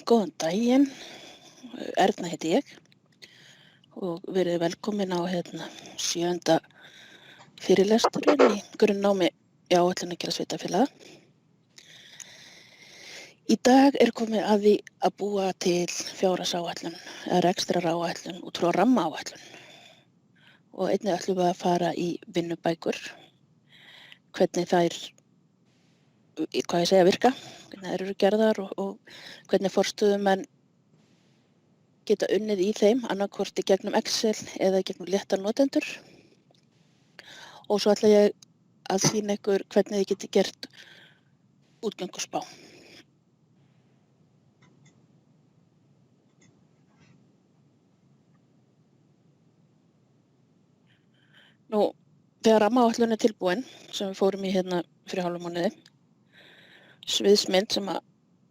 Góðan daginn, Erna heiti ég og verið velkomin á 7. fyrirlesturinn í grunnnámi í áætlunargerð sveitarfélaga. Í dag er komið að því að búa til fjárhagsáætlun eða rekstraráætlun út frá rammaáætlun og einnig ætlum við að fara í vinnubækur, hvernig þær virka, hvernig þær eru gerðar og hvernig forstöðumenn geta unnið í þeim, annarkvort í gegnum Excel eða í gegnum léttar notendur. Og svo ætla ég að sýna ykkur hvernig þið geti gert útgönguspá. Nú, þegar rammaáætlun er tilbúin, sem við fórum í fyrir hálfum mánuði, sviðsmynd sem að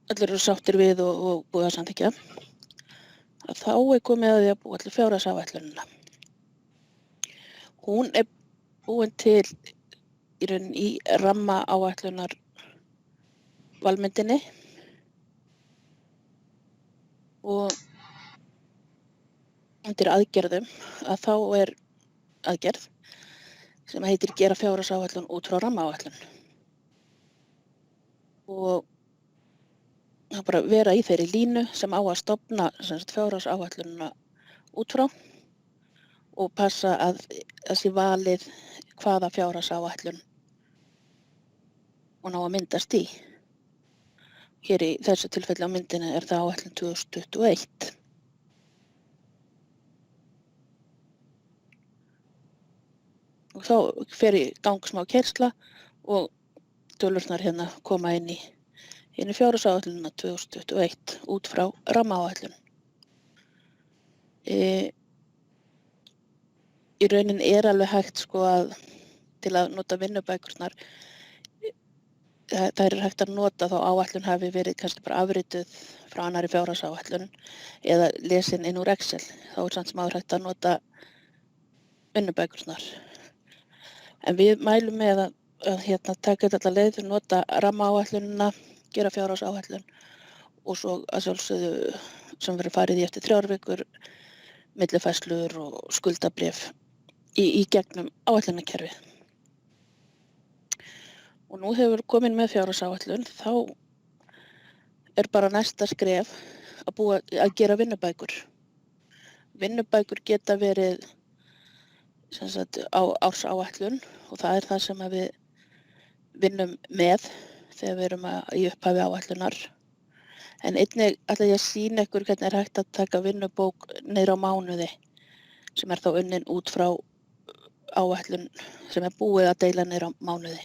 allir eru sáttir við og búið að samþykkja, að þá er komið að því að búa allir fjárhagsáætlunina. Hún er búin til í raun í rammaáætlunar valmyndinni og undir aðgerðum að þá er aðgerð sem heitir gera fjárhagsáætlun út frá rammaáætlun. Og það bara vera í þeirri línu sem á að stofna fjárhagsáætlunina út frá og passa að það sé valið hvaða fjárhagsáætlun hún á að myndast í. Hér í þessu tilfelli á myndinni er það áætlun 2021. Og þá fer í gang smá keyrsla og tölurnar koma inn í fjárhagsáætlunina 2021 út frá rammaáætlun. Í raunin er alveg hægt til að nota vinnubækurnar. Það er hægt að nota þá áætlun hafi verið kannski bara afrituð frá annarri fjárhagsáætlun eða lesin inn úr Excel. Þá er samt sem áður hægt að nota vinnubækurnar. En við mælum með að taka þetta leið til að nota rammaáætlunina, gera fjárhagsáætlun og svo að sjálfsögðu sem verður farið í eftir 3 vikur, millifærslur og skuldabréf í gegnum áætlunarkerfið. Og nú hefur komin með fjárhagsáætlun, þá er bara næsta skref að gera vinnubækur. Vinnubækur geta verið á ársáætlun og það er það sem við vinnum með þegar við erum í upphafi áætlunar. En einnig ætla ég að sýna ykkur hvernig er hægt að taka vinnubók niður á mánuði sem er þá unnin út frá áætlun sem er búið að deila niður á mánuði.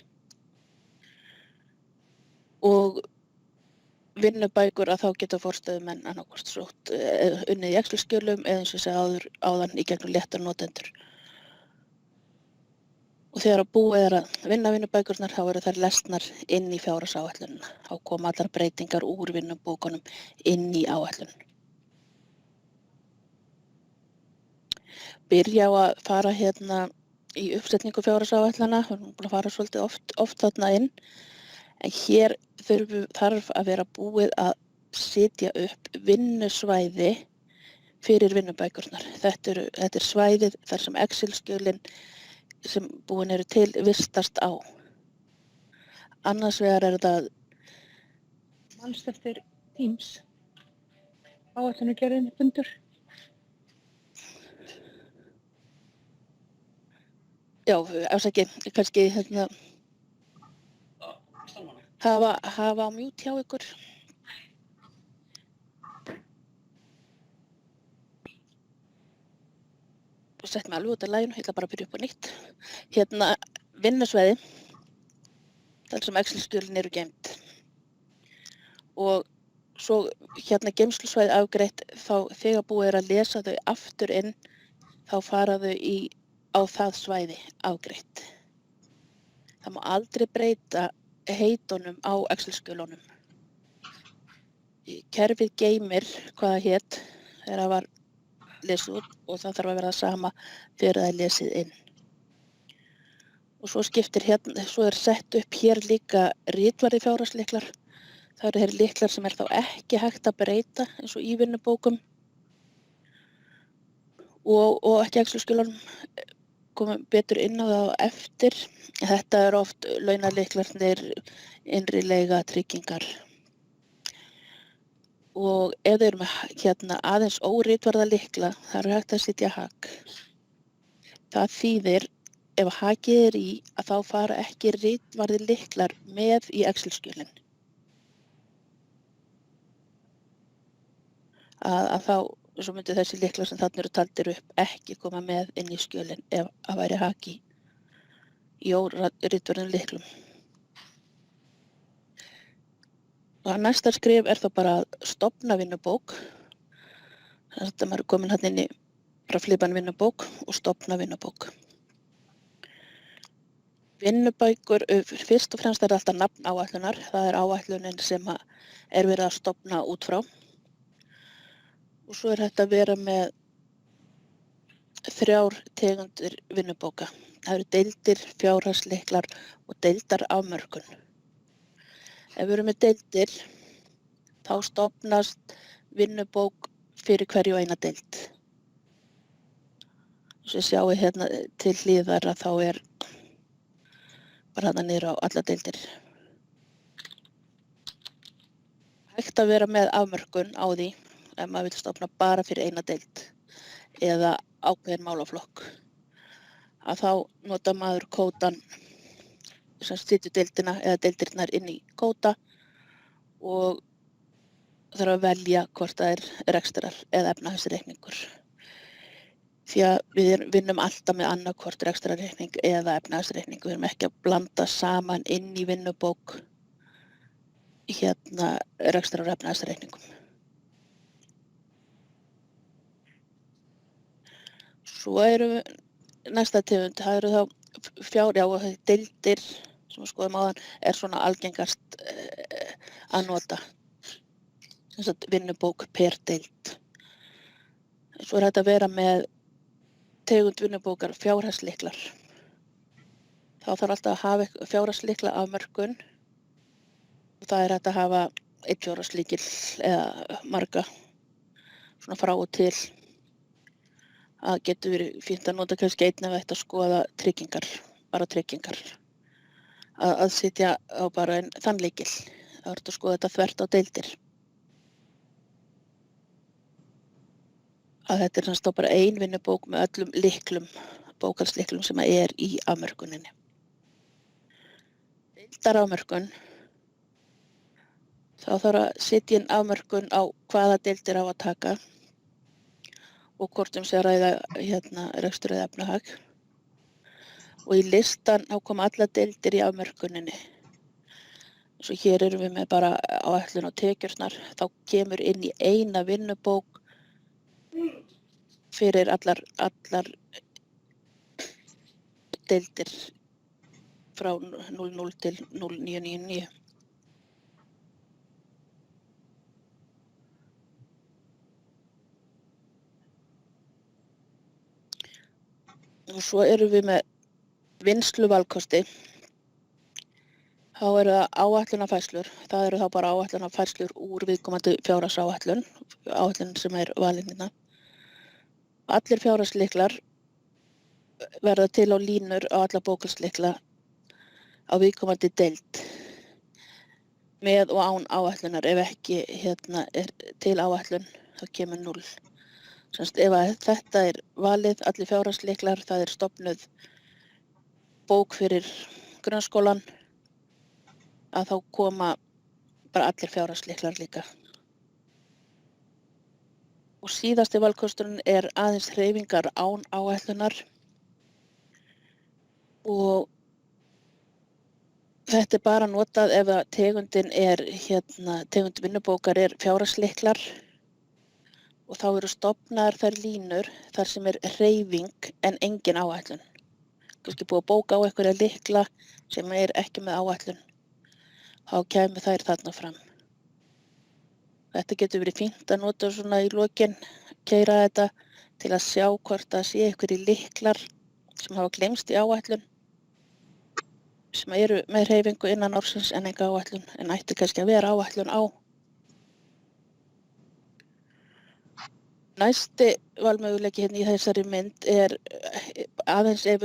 Og vinnubækur að þá geta forstöðumenn annarkvort sótt unnið í Excel-skjölum eða eins og ég sagði áðan í gegnum léttar notendur. Og þegar búið er að vinna vinnubækurnar þá eru þær lesnar inn í fjárhagsáætlunina. Þá koma allar breytingar úr vinnubókunum inn í áætlun. Byrja á að fara í uppsetningu fjárhagsáætlana, við erum búin að fara svolítið oft þarna inn. En hér þarf að vera búið að setja upp vinnusvæði fyrir vinnubækurnar. Þetta er svæðið þar sem Excel-skjölin sem búin eru til vistast á. Annars vegar er það Manst eftir Teams áætlunargerðinni fundur. Já, ásaki, kannski hafa á mute hjá ykkur. Og sett mig alveg út af laginu, ég ætla bara að byrja upp á nýtt. Vinnusvæði, þar sem Excel-skjölin eru geymt. Og svo geymslusvæði afgreitt, þá þegar búið er að lesa þau aftur inn, þá fara þau á það svæði afgreitt. Það má aldrei breyta heitunum á Excel-skjölunum. Kerfið geymir hvað það hét þegar það var lesið út og það þarf að vera það sama þegar það er lesið inn. Og svo er sett upp hér líka ritvarði fjárhagslyklar Það eru þeir lyklar sem þá ekki hægt að breyta eins og í vinnubókum og ekki Excel-skjölunum, komum betur inn á það á eftir. Þetta eru oft launalyklarnir, innri leiga, tryggingar. Og ef þeir eru með aðeins óritvarða lykla, það eru hægt að setja hak. Það þýðir ef hakið í að þá fara ekki ritvarðir lyklar með í Excel-skjölin. Að þá, svo myndi þessi lyklar sem þarna eru taldir upp ekki koma með inn í skjölin ef að væri haki í óritvarðum lyklum. Og næsta skrif þá bara að stofna vinnubók. Þannig að maður er komin hann inn í bara flipan vinnubók og stofna vinnubók. Vinnubækur, fyrst og fremst alltaf nafn áætlunar. Það er áætlunin sem er verið að stofna út frá. Og svo þetta að vera með 3 tegundir vinnubóka. Það eru deildir, fjárhagslyklar og deildarafmörkun. Ef við erum með deildir, þá stofnast vinnubók fyrir hverju eina deild. Svo sjáum við hérna til hliðar að þá er bara þarna niður á alla deildir. Hægt að vera með afmörkun á því ef maður vil stofna bara fyrir eina deild eða ákveðin málaflokk. Að þá nota maður kódan sem setur deildina eða deildirnar inn í kóda og þarf að velja hvort það er rekstrar eða efnahagsreikningur. Því að við vinnum alltaf með annarkvort rekstrarreikning eða efnahagsreikning. Við erum ekki að blanda saman inn í vinnubók rekstrar og efnahagsreikningum. Svo eru næsta tegund, það eru þá deildir sem við skoðum áðan er svona algengast að nota. Þess að vinnubók per deild. Svo er þetta að vera með tegund vinnubókar fjárhagslyklar. Þá þarf alltaf að hafa fjárhagslykla afmörkun. Það er hægt að hafa 1 fjárhagslykil eða marga svona frá og til. Það getur verið fínt að nota kannski einn ef þetta að skoða tryggingar, bara tryggingar. Að setja á bara þann lykil. Það er að skoða þetta þvert á deildir. Að þetta er þá bara ein vinnubók með öllum lyklum, bókhaldslyklum sem er í afmörkuninni. Deildarafmörkun. Þá þarf að setja inn afmörkun á hvaða deildir á að taka og hvort sé að ræða rekstur eða efnahag. Og í listan þá koma allar deildir í afmörkuninni. Svo hér erum við með bara áætlun og tekjurnar. Þá kemur inn í eina vinnubók fyrir allar deildir frá 00 til 0999. Og svo erum við með vinnsluvalkosti. Þá eru það áætlunarfærslur. Það eru þá bara áætlunarfærslur úr viðkomandi fjárhagsáætlun, áætlun sem er valin hérna. Allir fjárhagslyklar verða til á línur á alla bókhaldslikla á viðkomandi deild með og án áætlunar. Ef ekki er til áætlun þá kemur 0. Semst ef þetta er valið, allir fjárhagslyklar, það er stofnuð bók fyrir grunnskólan, að þá koma bara allir fjárhagslyklar líka. Og síðasti valkosturinn er aðeins hreyfingar án áætlunar og þetta er bara notað ef að tegundin tegund vinnubókar er fjárhagslyklar og þá eru stofnaðar þær línur þar sem er hreyfing en engin áætlun. Kannski búið að bóka á einhverja lykla sem er ekki með áætlun. Þá kemur þær þarna fram. Þetta getur verið fínt að nota svona í lokin, keyra þetta til að sjá hvort það sé einhverjir lyklar sem hafa gleymst í áætlun sem eru með hreyfingu innan ársins en enga áætlun, en ætti kannski að vera áætlun á. Næsti valmöguleiki hérna í þessari mynd er aðeins ef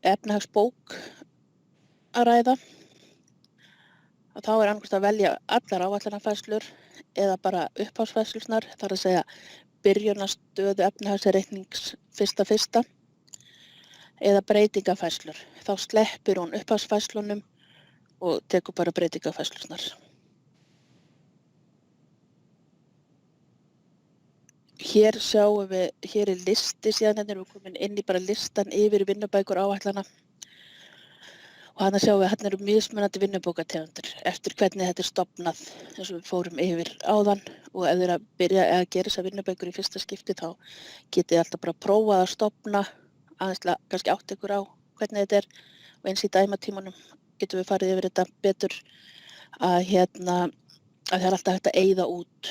efnahagsbók að ræða. Og þá er annars að velja allar áætlunarfærslur eða bara upphafsfærslurnar, þar að segja byrjunarstöðu efnahagsreiknings 1.1. eða breytingafærslur. Þá sleppir hún upphafsfærslunum og tekur bara breytingafærslurnar. Hér sjáum við, hér er listi síðan, hérna erum við komin inn í bara listan yfir vinnubækur áætlana. Og þarna sjáum við, hérna eru mismunandi vinnubókategundir eftir hvernig þetta er stofnað, eins og við fórum yfir áðan. Og ef þið eru að byrja að gera þessar vinnubækur í fyrsta skipti, þá getið þið alltaf bara prófað að stofna, aðeins kannski átt ykkur á hvernig þetta er. Og eins í dæmatímanum getum við farið yfir þetta betur að það er alltaf hægt að eyða út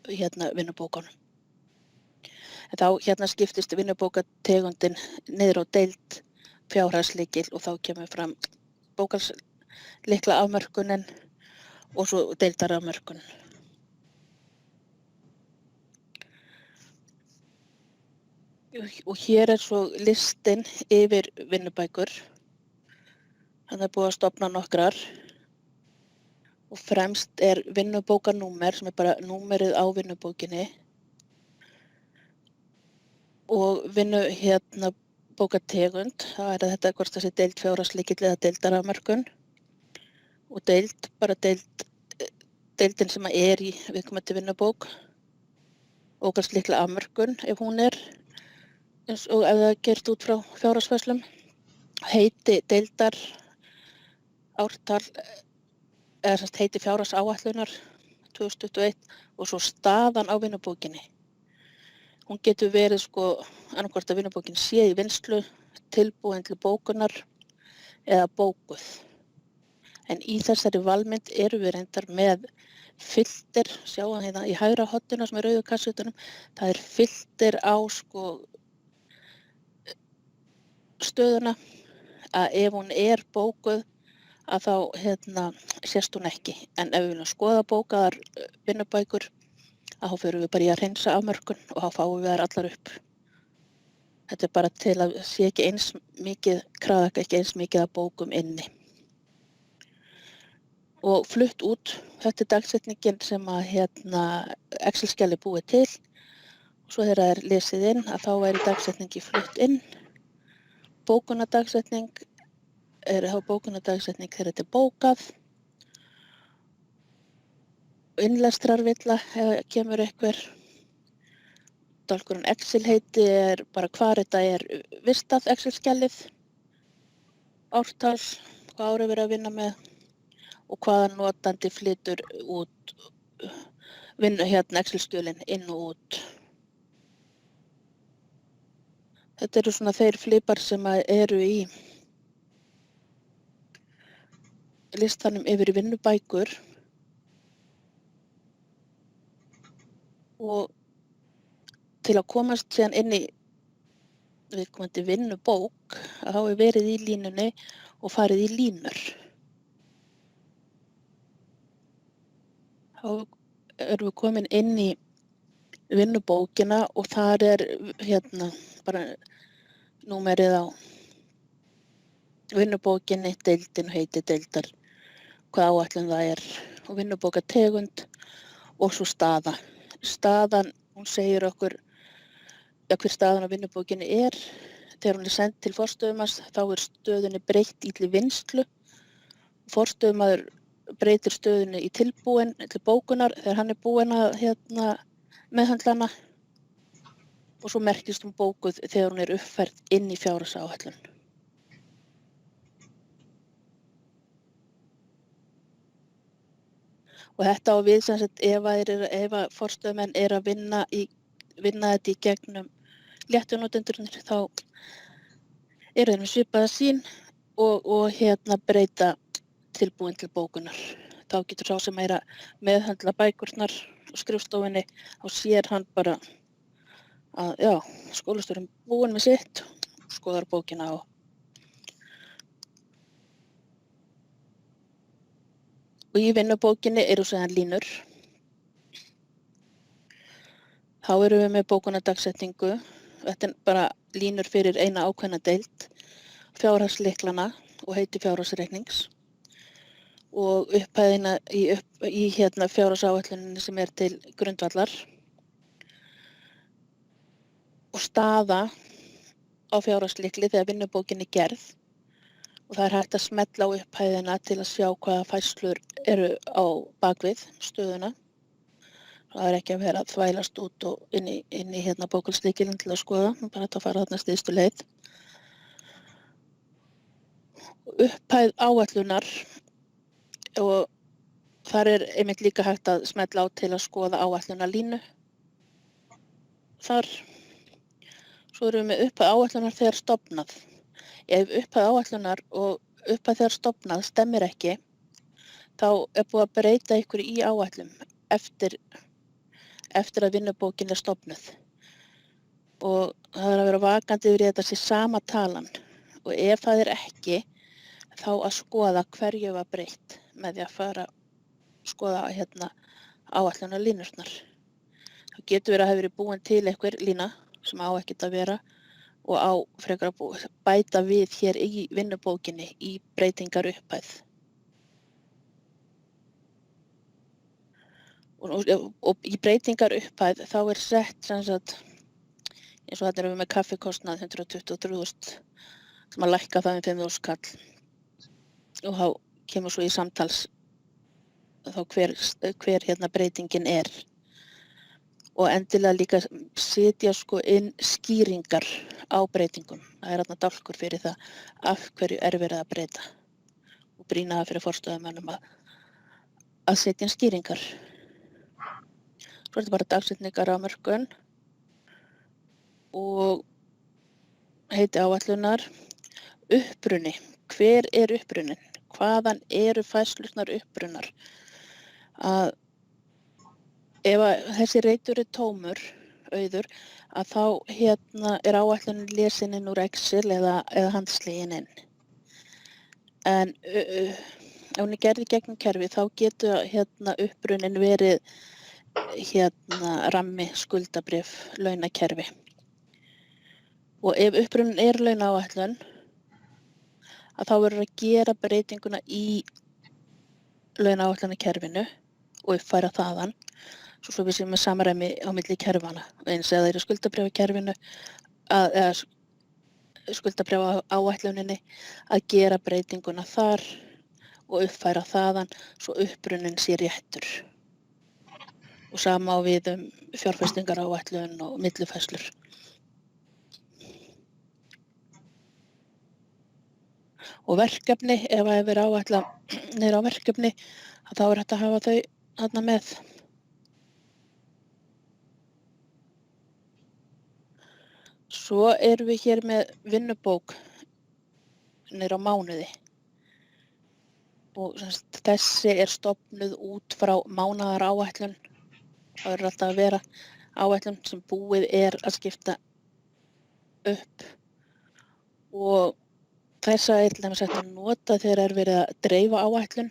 vinnubókunum. En þá skiptist vinnubókategundin niður á deild, fjárhagslykil og þá kemur fram bókhalslykla afmörkunin og svo deildarafmörkun. Og hér er svo listinn yfir vinnubækur. Þannig er búið að stofna nokkrar og fremst er vinnubókanúmer sem er bara númerið á vinnubókinni. Og bókategund, það er þetta hvort það sé deild, fjárhagslykil eða deildarafmörkun. Og deild, bara deildin sem er í viðkomandi vinnubók. Bókhalslykla afmörkun ef hún er, eins og ef það er gert út frá fjárhagsfærslum. Heiti deildar, ártal, eða semst heiti fjárhagsáætlunar 2021 og svo staðan á vinnubókinni. Hún getur verið annarkvort að vinnubókin sé í vinnslu, tilbúin til bókunar eða bókuð. En í þessari valmynd erum við reyndar með filter, sjáum hérna í hægra horninu sem er rauðu kassutunum, það er filter á stöðuna að ef hún er bókuð að þá sést hún ekki. En ef við viljum skoða bókaðar vinnubækur þá förum við bara í að hreinsa afmörkun og þá fáum við þær allar upp. Þetta er bara til að sé ekki eins mikið, kraðaka ekki eins mikið af bókum inni. Og flutt út, þetta er dagsetningin sem að Excel-skjali búið til. Og svo þegar það er lesið inn að þá væri dagsetningi flutt inn. Bókunardagsetning er bókunardagsetning þegar þetta er bókað. Innlestrarvilla ef kemur einhver. Dálkurinn Excel heiti er bara hvar þetta er vistað Excel-skjalið. Ártal, hvað árið verið að vinna með og hvaða notandi flytur út Excel-skjölin inn og út. Þetta eru svona þeir flipar sem eru í listanum yfir vinnubækur. Og til að komast síðan inn í viðkomandi vinnubók að þá er verið í línunni og farið í línur. Þá erum við komin inn í vinnubókina og þar er bara númerið á vinnubókinni, deildin, heiti deildar, hvað áætlun það er og vinnubókategund og svo staða. Staðan, hún segir okkur hver staðan á vinnubókinni er. Þegar hún er send til forstöðumanns þá er stöðunni breytt í til vinnslu. Forstöðumaður breytir stöðunni í tilbúin til bókunar þegar hann er búinn að meðhöndla hana og svo merkist hún bókuð þegar hún er uppfærð inn í fjárhagsáætlun. Og þetta á við sem sagt ef að forstöðumenn er að vinna þetta í gegnum léttunotendurnir þá eru þeir með svipaða sýn og breyta tilbúin til bókunar. Þá getur sá sem er að meðhöndla bækurnar á skrifstofunni þá sér hann bara að skólastjórinn búinn með sitt og skoðar bókina og Og í vinnubókinni eru síðan línur. Þá erum við með bókunardagsetningu. Þetta er bara línur fyrir eina ákveðna deild, fjárhagslyklana og heiti fjárhagsreiknings og upphæðina í fjárhagsáætluninni sem er til grundvallar og staða á fjárhagslykli þegar vinnubókin er gerð og það er hægt að smella á upphæðina til að sjá hvaða færslur eru á bakvið stöðuna. Það er ekki að vera að þvælast út og inn í bókhalslykilinn til að skoða, bara að fara þarna stystu leið. Upphæð áætlunar og þar er einmitt líka hægt að smella á til að skoða áætlunarlínu. Þar. Svo erum við með upphæð áætlunar þegar stofnað. Ef upphæð áætlunar og upphæð þegar stofnað stemmir ekki, þá er búið að breyta ykkur í áætlun eftir að vinnubókin er stofnuð. Og það er að vera vakandi yfir þetta sé sama talan. Og ef það er ekki, þá að skoða hverju var breytt með því að fara að skoða áætlunarlínurnar. Það getur verið að hafa verið búin til einhver lína sem á ekkert að vera og á frekar að bæta við hér í vinnubókinni í breytingar upphæð. Og í breytingar upphæð þá er sett sem sagt, eins og þetta erum við með kaffikostnað 123.000 sem að lækka það 5.000 kall og þá kemur svo í samtals þá hver breytingin er. Og endilega líka setja inn skýringar á breytingum. Það er þarna dálkur fyrir það af hverju er verið að breyta og brýna það fyrir forstöðumönnum að setja inn skýringar. Svo er þetta bara dagsetningar á mörkun og heiti áætlunar. Uppruni. Hver er upprunnin? Hvaðan eru færslurnar upprunnar? Að ef þessi reitur er tómur, auður, að þá er áætlunin lesin inn úr Excel eða handslegin inn. En ef hún er gerð í gegnum kerfi, þá getur upprunnin verið rammi, skuldabréf, launakerfi. Og ef upprunnin er launaáætlun, að þá verður að gera breytinguna í launaáætlunarkerfinu og uppfæra þaðan. Svo við séum með samræmi á milli kerfana. Eins eða það eru skuldabréfakerfinu, skuldabréfa áætluninni að gera breytinguna þar og uppfæra þaðan svo upprunnin sé réttur. Og sama á við fjárfestingar áætlun og millifærslur. Og verkefni, ef það er verið áætla niður á verkefni, þá er hægt að hafa þau þarna með. Svo erum við hér með vinnubók niður á mánuði og þessi er stofnuð út frá mánaðaráætlun. Það verður alltaf að vera áætlun sem búið er að skipta upp og þessa er til dæmis hægt að nota þegar er verið að dreifa áætlun.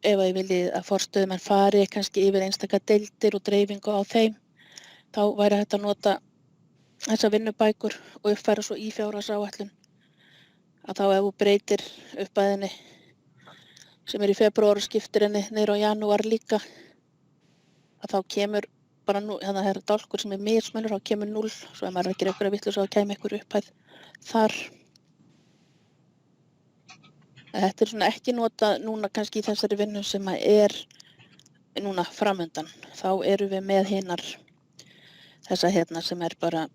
Ef þið viljið að forstöðumenn fari kannski yfir einstaka deildir og dreifingu á þeim, þá væri hægt að nota þessa vinnubækur og uppfæra svo í fjárhagsáætlun. Að þá ef þú breytir upphæðinni sem er í febrúar og skiptir henni niður á janúar líka, að þá kemur bara það er dálkur sem er mismunur, þá kemur 0, svo ef maður ekki einhverja vitleysu þá kemur einhver upphæð þar. Þetta er svona ekki notað núna kannski í þessari vinnu sem er núna framundan. Þá erum við með hinnar þessa sem er bara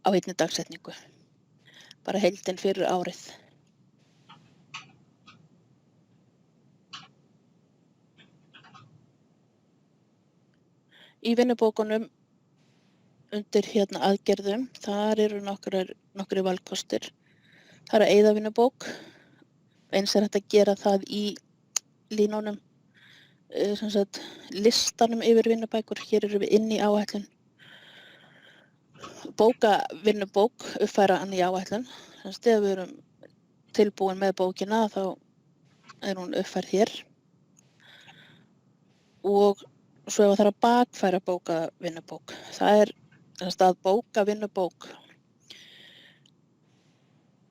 á einni dagsetningu. Bara heildin fyrir árið. Í vinnubókunum undir aðgerðum, þar eru nokkrir valkostir. Það er að eyða vinnubók. Eins er hægt að gera það í línunum, listanum yfir vinnubækur. Hér erum við inn í áætlun. Bóka vinnubók, uppfæra hann í áætlun. Þegar við erum tilbúin með bókina þá er hún uppfærð hér og svo ef það þarf að bakfæra bókavinnubók. Það er að bókavinnubók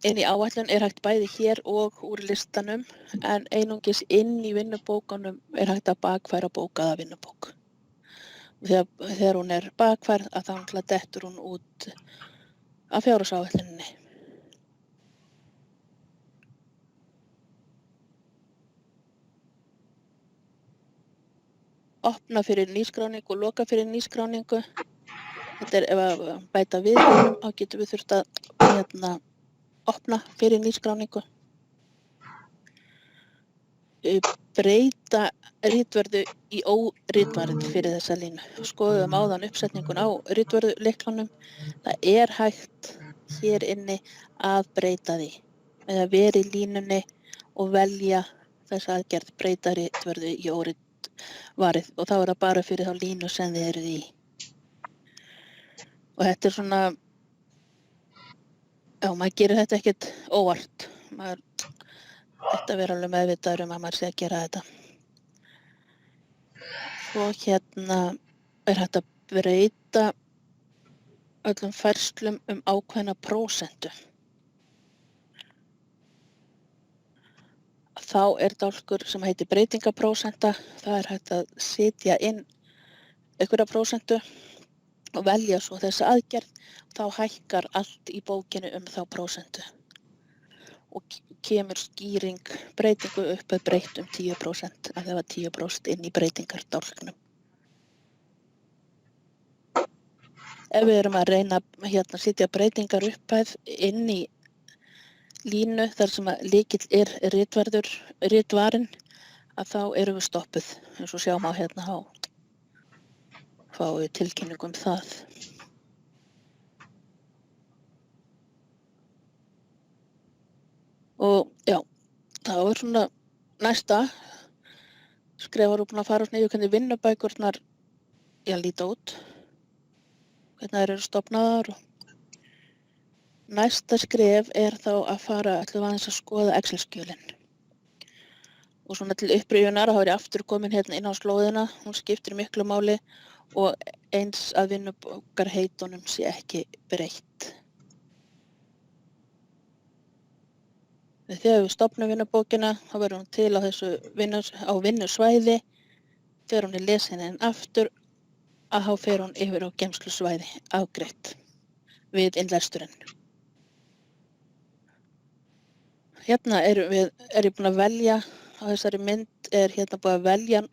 inn í áætlun er hægt bæði hér og úr listanum en einungis inn í vinnubókunum er hægt að bakfæra bókaða vinnubók. Þegar hún er bakfærð að þá dettur hún út af fjárhagsáætluninni. Opna fyrir nýskráningu og loka fyrir nýskráningu. Þetta er ef að bæta við honum, þá getum við þurft að opna fyrir nýskráningu. Breyta ritverðu í óritvarð fyrir þessa línu. Skoðum áðan uppsetningun á ritverðuleiklanum. Það er hægt hér inni að breyta því með að vera í línunni og velja þessa aðgerð breyta ritverðu í óritvarð og þá er það bara fyrir þá línu sem þið eruð í. Og þetta er svona, já, maður gerir þetta ekkert óvart. Maður ætti að vera alveg meðvitaður að maður sé að gera þetta. Svo er hægt að breyta öllum færslum ákveðna prósentu. Þá er dálkur sem heitir breytingaprósenta. Það er hægt að setja inn einhverja prósentu og velja svo þessa aðgerð. Þá hækkar allt í bókinu þá prósentu. Og kemur skýring breytingu upp að breytt 10% að það var 10% inn í breytingardálknum. Ef við erum að reyna að setja breytingar upphæð inn í línu þar sem að lykill er ritvarinn að þá erum við stoppuð eins og sjáum á fáum við tilkynningu það. Og já, það var svona næsta skrefar búin að fara niður hvernig vinnubækurnar líta út, hvernig þær eru stofnaðar. Næsta skref er þá að fara aðeins að skoða Excel-skjölin. Og svona til upprifjunar þá er ég aftur komin inn á slóðina, hún skiptir miklu máli og eins að vinnubókarheitunum sé ekki breytt. Þegar við stofnum vinnubókina þá verður hún til á þessu vinnusvæði. Þegar hún er lesin inn aftur að þá fer hún yfir á geymslusvæði afgreitt við innlesturinn. Hérna er ég búin að velja, á þessari mynd er búin að velja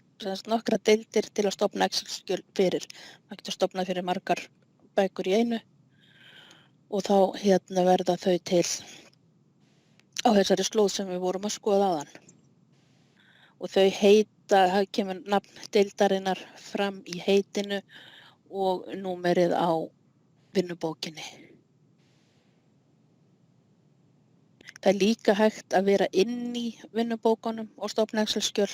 nokkra deildir til að stofna Excel-skjöl fyrir. Það getur stofnað fyrir margar bækur í einu og þá verða þau til á þessari slóð sem við vorum að skoða áðan. Og þau heita, það kemur nafn deildarinnar fram í heitinu og númerið á vinnubókinni. Það er líka hægt að vera inn í vinnubókunum og stofna Excel-skjöl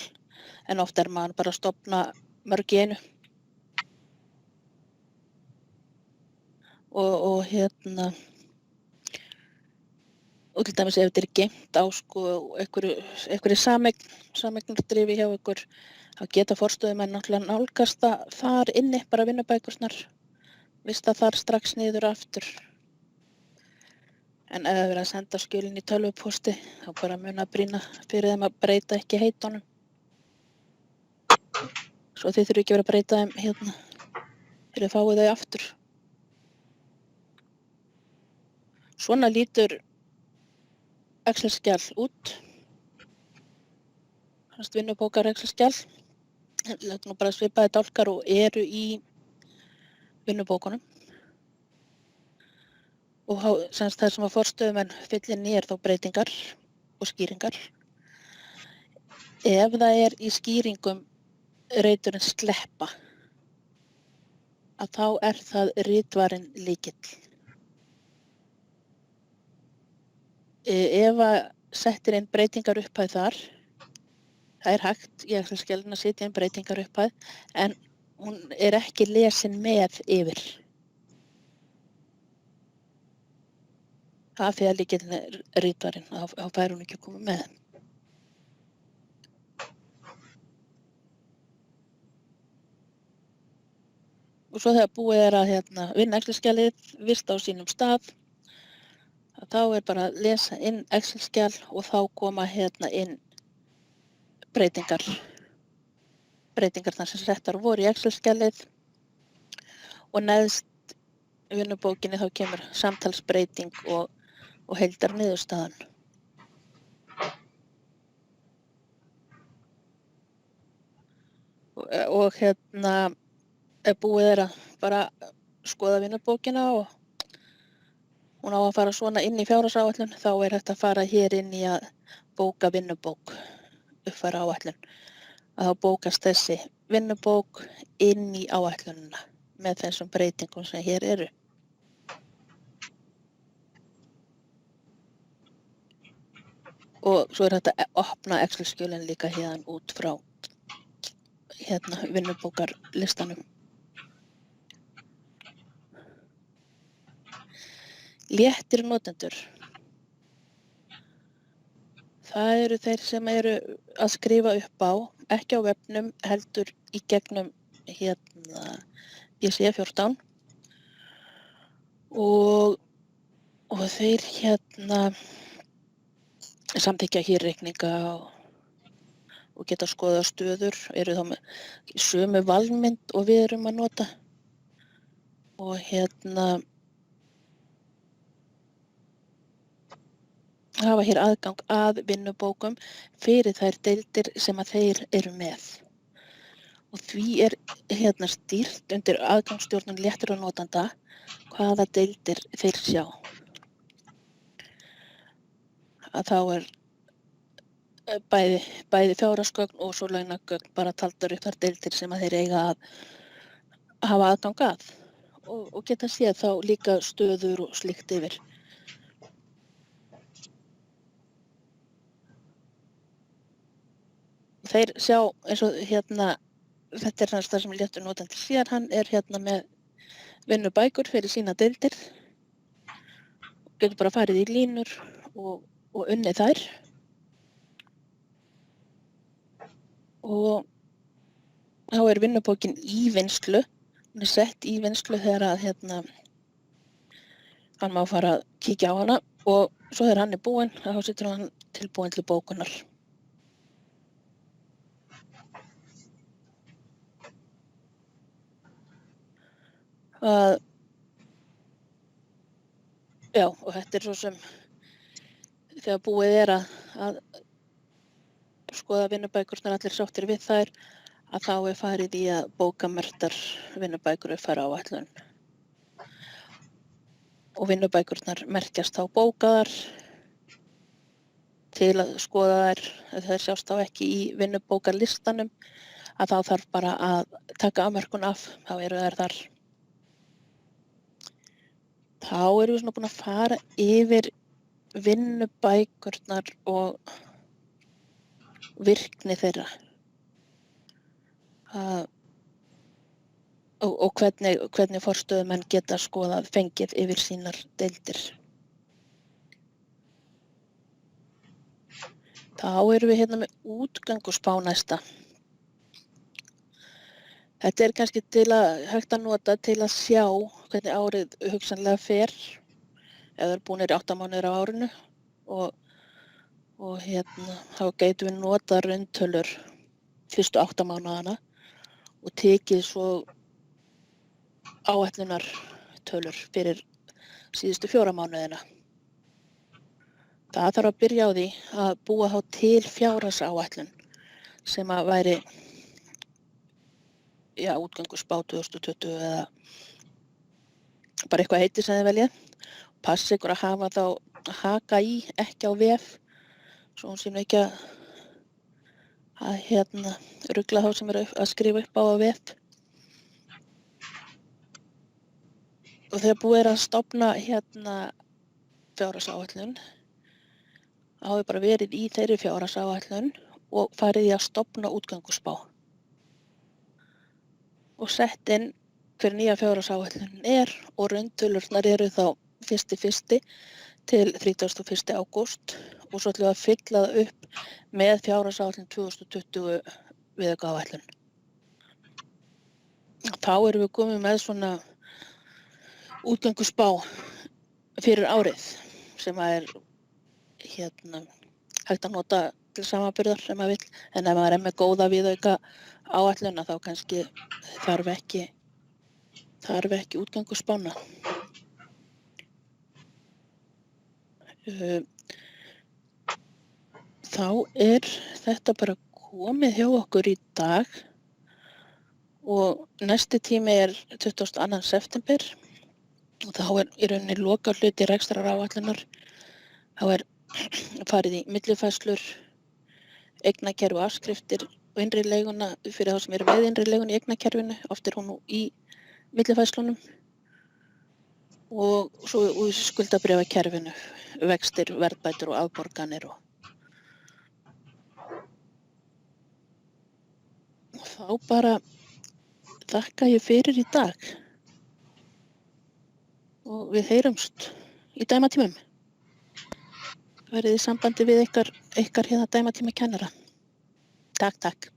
en oft er maður bara að stofna mörg í einu. Og til dæmis ef þetta er geymt á einhverju sameignar-drifi hjá ykkur, þá geta forstöðumenn náttúrulega nálgast þar inni bara vinnubækurnar, vista þar strax niður aftur. En ef það verið að senda skjölin í tölvupósti, þá bara muna að brýna fyrir þeim að breyta ekki heitunum. Svo þið þurfum ekki verið að breyta þeim þegar þið fáið þau aftur. Svona lítur Excel-skjal út. Vinnubókar Excel-skjal. Þetta er nú bara svipaði dálkar og eru í vinnubókunum. Og það sem að forstöðumenn fylla inn í þá breytingar og skýringar. Ef það er í skýringum reiturinn sleppa, að þá er það ritvarinn lykill. Ef að settir inn breytingar upphæð þar, það er hægt í Excel-skjalinu að setja inn breytingar upphæð, en hún er ekki lesin með yfir. af því að lykillinn er ritvarinn, þá fær hún ekki að koma með. Og svo þegar búið er að vinna Excel-skjalið vist á sínum stað, þá er bara að lesa inn Excel-skjal og þá koma inn breytingar þar sem settar voru í Excel-skjalið og neðst í vinnubókinni þá kemur samtalsbreyting og heildarniðurstaðan. Og ef búið er að bara skoða vinnubókina og hún á að fara svona inn í fjárhagsáætlun, þá er hægt að fara hér inn í að bóka vinnubók, uppfæra áætlun. Að þá bókast þessi vinnubók inn í áætlunina með þessum breytingum sem hér eru. Og svo er hægt að opna Excel-skjölin líka hérna út frá vinnubókarlistanum. Léttir notendur. Það eru þeir sem eru að skrifa upp á, ekki á vefnum, heldur í gegnum BC14 og þeir samþykkja hér reikninga og geta skoða stöður, eru þá með sömu valmynd og við erum að nota og hafa hér aðgang að vinnubókum fyrir þær deildir sem að þeir eru með. Og því er stýrt undir aðgangsstjórnun léttra notanda hvaða deildir þeir sjá. Að þá er bæði fjárhagsgögn og svo launagögn bara taldar upp þær deildir sem að þeir eiga að hafa aðgang að og geta séð þá líka stöður og slíkt yfir. Þeir sjá eins og þetta er það sem léttur notandi sér, hann er með vinnubækur fyrir sína deildir, getur bara farið í línur og unnið þær og þá er vinnubókin í vinnslu, hún er sett í vinnslu þegar að hann má fara að kíkja á hana og svo þegar hann er búinn, þá setur hann tilbúinn til bókunar. Já, og þetta er svo sem þegar búið er að skoða vinnubækurnar allir sáttir við þær, að þá er farið í að bóka merktar vinnubækur uppfæra áætlun. Og vinnubækurnar merkjast þá bókaðar til að skoða þær, það sjást þá ekki í vinnubókarlistanum, að þá þarf bara að taka afmörkun af, þá eru þær þar. Þá erum við svona búin að fara yfir vinnubækurnar og virkni þeirra og hvernig forstöðumenn geta skoðað fengið yfir sínar deildir. Þá erum við með útgönguspá næsta. Þetta er kannski hægt að nota til að sjá hvernig árið hugsanlega fer, eða er búinir 8 mánuðir á árinu og þá gætum við nota rauntölur fyrstu 8 mánuðana og tekið svo áætlunartölur fyrir síðustu 4 mánuðina. Það þarf að byrja á því að búa þá til fjárhagsáætlun sem að væri útgönguspá 2020 eða bara eitthvað heiti sem þið veljið. Passi ykkur að hafa þá haka í, ekki á vef, svo hún sé ekki að rugla þá sem eru að skrifa upp á vef. Og þegar búið er að stofna fjárhagsáætlun, þá hefur bara verið í þeirri fjárhagsáætlun og farið í að stofna útgönguspá. Og sett inn hver nýja fjárhagsáætlunin er og rauntölurnar eru þá 1.1. til 31. ágúst og svo ætlum við að fylla það upp með fjárhagsáætlun 2020 viðaukaáætlun. Þá erum við komið með svona útgönguspá fyrir árið sem er hægt að nota til samanburðar sem maður vill, en ef maður er með góða viðaukaáætlun þá kannski þarf ekki útgönguspána. Þá er þetta bara komið hjá okkur í dag og næsti tími er 22. september og þá er í rauninni lokahluti rekstraráætlunar. Þá er farið í millifærslur, eignakerfi og afskriftir og innri leiguna fyrir þá sem eru með innri leigun í eignakerfinu. Oft er hún nú í millifærslunum og svo úr skuldabréfakerfinu, vextir, verðbætur og afborganir. Og þá bara þakka ég fyrir í dag og við heyrumst í dæmatímum. Verið í sambandi við ykkar dæmatímakennara. Takk.